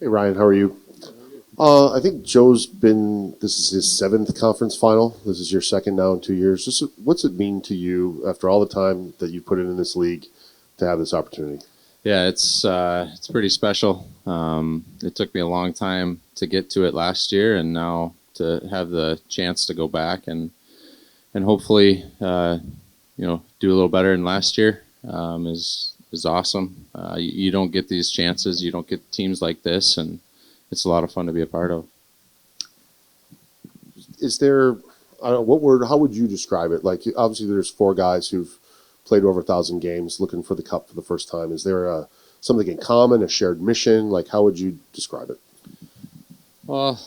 Hey Ryan, how are you? I think this is his seventh conference final. This is your second now in 2 years. What's it mean to you after all the time that you put in this league to have this opportunity? Yeah, it's pretty special. It took me a long time to get to it last year, and now to have the chance to go back and hopefully do a little better than last year is awesome. You don't get these chances. You don't get teams like this, and it's a lot of fun to be a part of. Is there, I don't know, what word? How would you describe it? Like, obviously, there's four guys who've played over 1,000 games, looking for the cup for the first time. Is there something in common, a shared mission? Like, how would you describe it? Well,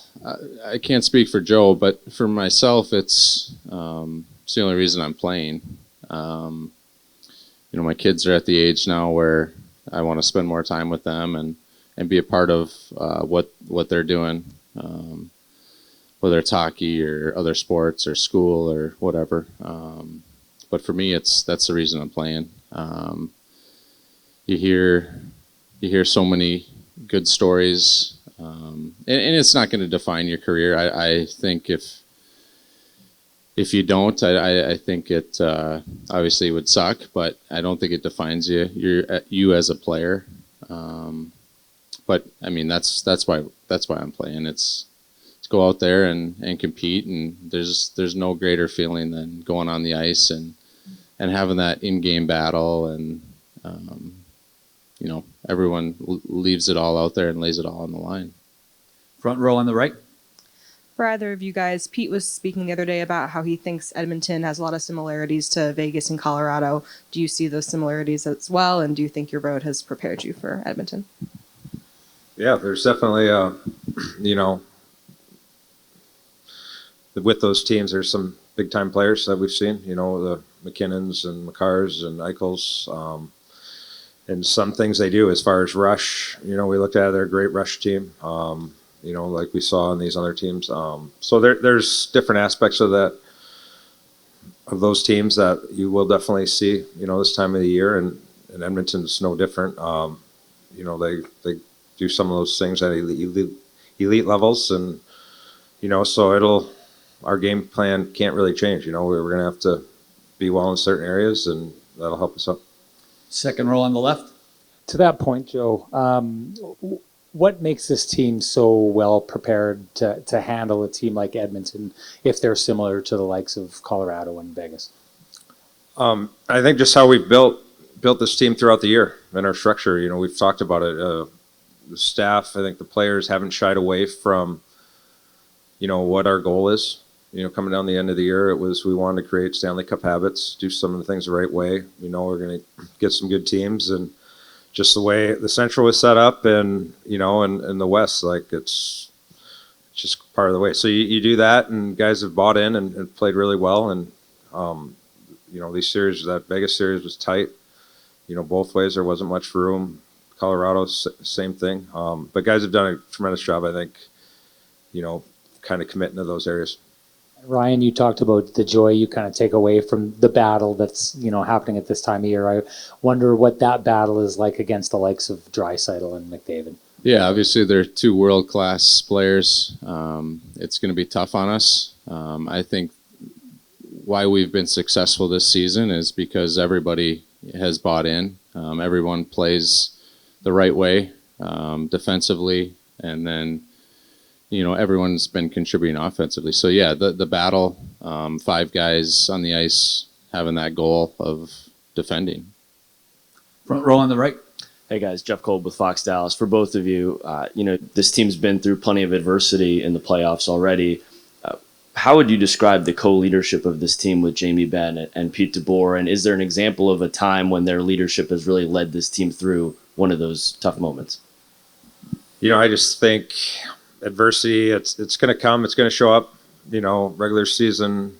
I can't speak for Joe, but for myself, it's the only reason I'm playing. My kids are at the age now where I want to spend more time with them and be a part of what they're doing, whether it's hockey or other sports or school or whatever. But for me, that's the reason I'm playing. You hear so many good stories, and it's not going to define your career. I think if you don't, I think it obviously would suck, but I don't think it defines you as a player. But I mean, that's why I'm playing. It's go out there and compete, and there's no greater feeling than going on the ice and having that in-game battle, and everyone leaves it all out there and lays it all on the line. Front row on the right. For either of you guys, Pete was speaking the other day about how he thinks Edmonton has a lot of similarities to Vegas and Colorado. Do you see those similarities as well, and do you think your road has prepared you for Edmonton? Yeah, there's definitely, with those teams, there's some big-time players that we've seen, the McKinnons and McCarrs and Eichels, and some things they do as far as rush. We looked at their great rush team, like we saw in these other teams. So there's different aspects of that, of those teams that you will definitely see, this time of the year, and Edmonton's no different. They do some of those things at elite levels, and so our game plan can't really change. We're going to have to be well in certain areas, and that'll help us out. Second row on the left. To that point, Joe, what makes this team so well prepared to handle a team like Edmonton if they're similar to the likes of Colorado and Vegas? I think just how we've built this team throughout the year and our structure. We've talked about it. The staff, I think the players haven't shied away from, what our goal is. Coming down the end of the year, we wanted to create Stanley Cup habits, do some of the things the right way. We're going to get some good teams, and just the way the Central was set up, and and the West, like it's just part of the way. So you do that, and guys have bought in and played really well. And these series, that Vegas series was tight. Both ways, there wasn't much room. Colorado, same thing. But guys have done a tremendous job, I think. Kind of committing to those areas. Ryan, you talked about the joy you kind of take away from the battle that's happening at this time of year. I wonder what that battle is like against the likes of Draisaitl and McDavid. Yeah, obviously they're two world-class players. It's going to be tough on us. I think why we've been successful this season is because everybody has bought in. Everyone plays the right way defensively, and then everyone's been contributing offensively. So yeah, the battle, 5 guys on the ice having that goal of defending. Front row on the right. Hey guys, Jeff Kolb with Fox Dallas. For both of you, this team's been through plenty of adversity in the playoffs already. How would you describe the co-leadership of this team with Jamie Benn and Pete DeBoer? And is there an example of a time when their leadership has really led this team through one of those tough moments? I just think adversity, it's going to come, it's going to show up, regular season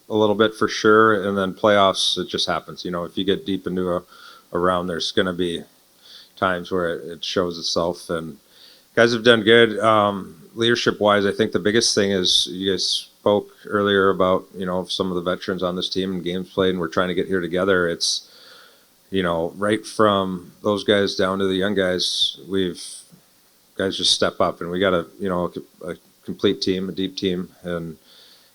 a little bit for sure, and then playoffs, it just happens. If you get deep into a round, there's going to be times where it shows itself, and guys have done good. Leadership wise, I think the biggest thing is, you guys spoke earlier about some of the veterans on this team and games played, and we're trying to get here together. It's right from those guys down to the young guys, we've guys just step up, and we got a complete team, a deep team, and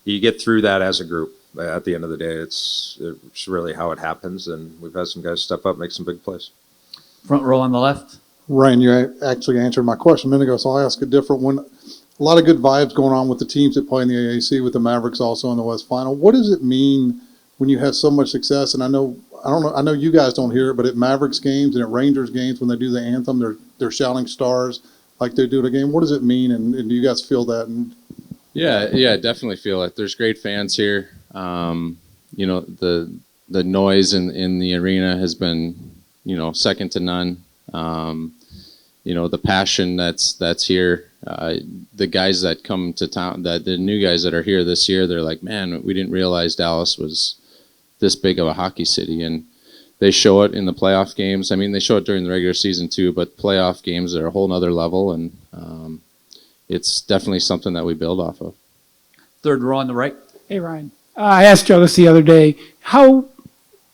you get through that as a group. At the end of the day, it's really how it happens, and we've had some guys step up, make some big plays. Front row on the left. Ryan, you actually answered my question a minute ago, so I'll ask a different one. A lot of good vibes going on with the teams that play in the AAC, with the Mavericks also in the West Final. What does it mean when you have so much success? And I know you guys don't hear it, but at Mavericks games and at Rangers games, when they do the anthem, they're shouting stars like they do at a game. What does it mean? And do you guys feel that? And Yeah, definitely feel it. There's great fans here. The noise in the arena has been, second to none. The passion that's here. The guys that come to town, the new guys that are here this year, they're like, man, we didn't realize Dallas was this big of a hockey city, and they show it in the playoff games. I mean, they show it during the regular season too, but playoff games are a whole nother level, and it's definitely something that we build off of. Third row on the right. Hey, Ryan. I asked Joe this the other day. How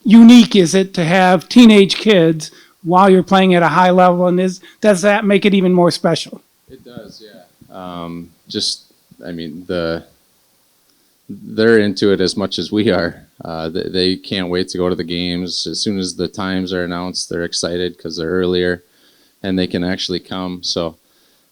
unique is it to have teenage kids while you're playing at a high level, and does that make it even more special? It does, yeah. They're into it as much as we are. They can't wait to go to the games. As soon as the times are announced, they're excited because they're earlier and they can actually come. So,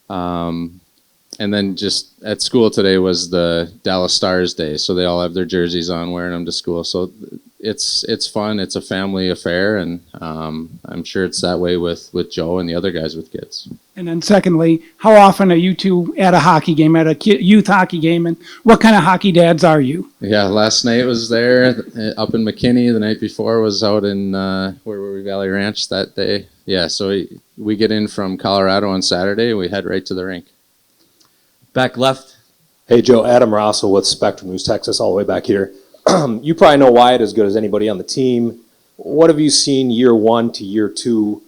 and then just at school today was the Dallas Stars Day, so they all have their jerseys on, wearing them to school. So it's fun. It's a family affair, and I'm sure it's that way with Joe and the other guys with kids. And then secondly, how often are you two at a hockey game, at a youth hockey game, and what kind of hockey dads are you? Yeah, last night was there up in McKinney. The night before was out in where were we, Valley Ranch that day. Yeah, so we get in from Colorado on Saturday. We head right to the rink. Back left. Hey, Joe, Adam Rossel with Spectrum News Texas, all the way back here. You probably know Wyatt as good as anybody on the team. What have you seen year one to year two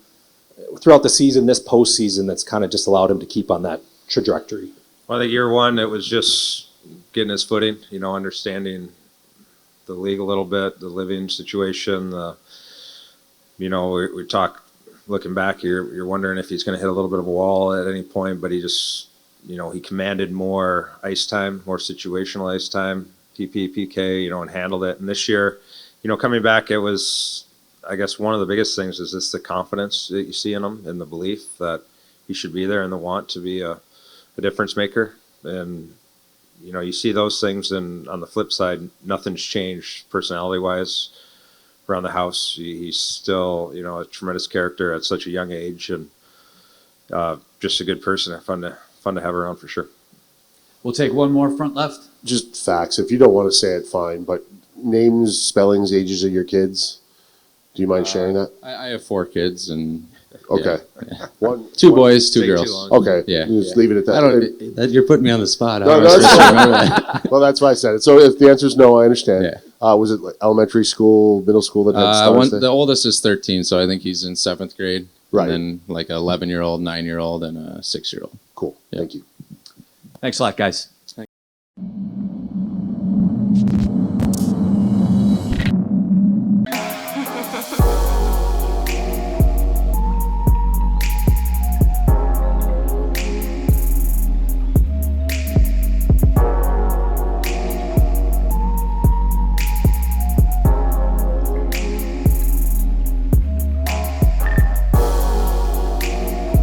throughout the season, this postseason, that's kind of just allowed him to keep on that trajectory? Well, I think year one, it was just getting his footing, understanding the league a little bit, the living situation. We talk, looking back, you're wondering if he's going to hit a little bit of a wall at any point, but he just, he commanded more ice time, more situational ice time, PK, and handled it. And this year, coming back, it was, I guess, one of the biggest things is just the confidence that you see in him and the belief that he should be there and the want to be a difference maker. And, you see those things, and on the flip side, nothing's changed personality-wise around the house. He's still, a tremendous character at such a young age, and just a good person. Fun to have around for sure. We'll take one more front left. Just facts. If you don't want to say it, fine. But names, spellings, ages of your kids. Do you mind sharing that? I have 4 kids, and Okay. yeah. Two boys, 2 Take too girls. long. Okay. Yeah. You just leave it at that. You're putting me on the spot. No, that's fine. Well, that's why I said it. So if the answer is no, I understand. Yeah. Was it like elementary school, middle school that had stars there? The oldest is 13, so I think he's in 7th grade. Right. And then like an 11-year-old, 9-year-old, and a 6-year-old. Cool. Yeah. Thank you. Thanks a lot, guys.